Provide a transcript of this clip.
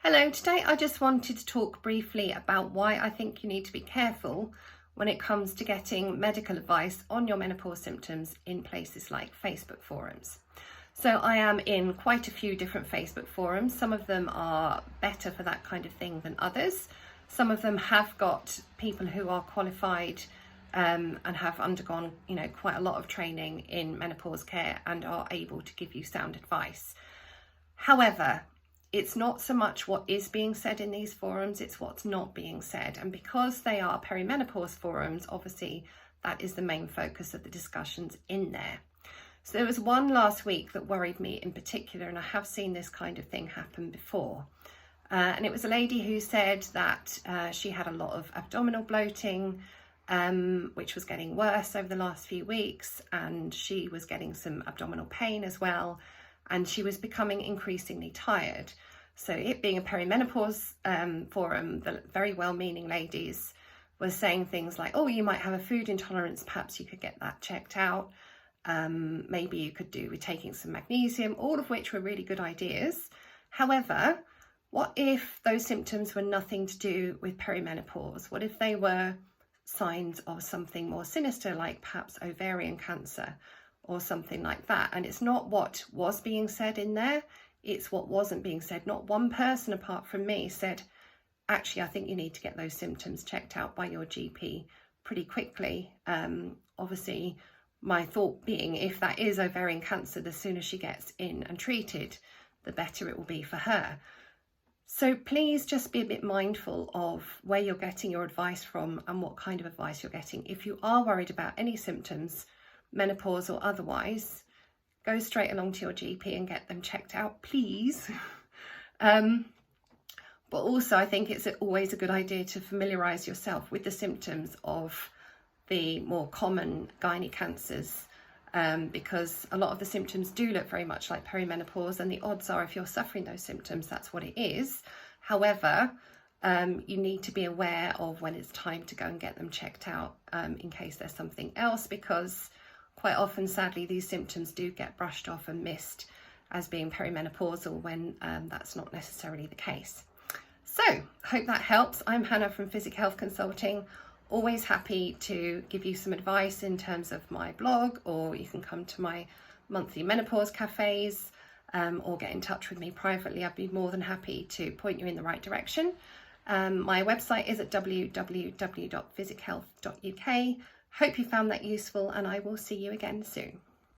Hello, today I just wanted to talk briefly about why I think you need to be careful when it comes to getting medical advice on your menopause symptoms in places like Facebook forums. So I am in quite a few different Facebook forums. Some of them are better for that kind of thing than others. Some of them have got people who are qualified and have undergone, quite a lot of training in menopause care and are able to give you sound advice. However, it's not so much what is being said in these forums, it's what's not being said. And because they are perimenopause forums, obviously that is the main focus of the discussions in there. So there was one last week that worried me in particular, and I have seen this kind of thing happen before. And it was a lady who said that she had a lot of abdominal bloating, which was getting worse over the last few weeks, and she was getting some abdominal pain as well. And she was becoming increasingly tired. So it being a perimenopause forum, the very well-meaning ladies were saying things like, oh, you might have a food intolerance, perhaps you could get that checked out. Maybe you could do with taking some magnesium, all of which were really good ideas. However, what if those symptoms were nothing to do with perimenopause? What if they were signs of something more sinister, like perhaps ovarian cancer or something like that? And it's not what was being said in there, it's what wasn't being said. Not one person apart from me said, actually, I think you need to get those symptoms checked out by your GP pretty quickly. Obviously, my thought being, if that is ovarian cancer, the sooner she gets in and treated, the better it will be for her. So please just be a bit mindful of where you're getting your advice from and what kind of advice you're getting. If you are worried about any symptoms, menopause or otherwise, go straight along to your GP and get them checked out, please. But also I think it's always a good idea to familiarise yourself with the symptoms of the more common gynae cancers, because a lot of the symptoms do look very much like perimenopause, and the odds are if you're suffering those symptoms, that's what it is. However, you need to be aware of when it's time to go and get them checked out in case there's something else, because quite often, sadly, these symptoms do get brushed off and missed as being perimenopausal when that's not necessarily the case. So, I hope that helps. I'm Hannah from Physic Health Consulting. Always happy to give you some advice in terms of my blog, or you can come to my monthly menopause cafes or get in touch with me privately. I'd be more than happy to point you in the right direction. My website is at www.physichealth.uk. Hope you found that useful, and I will see you again soon.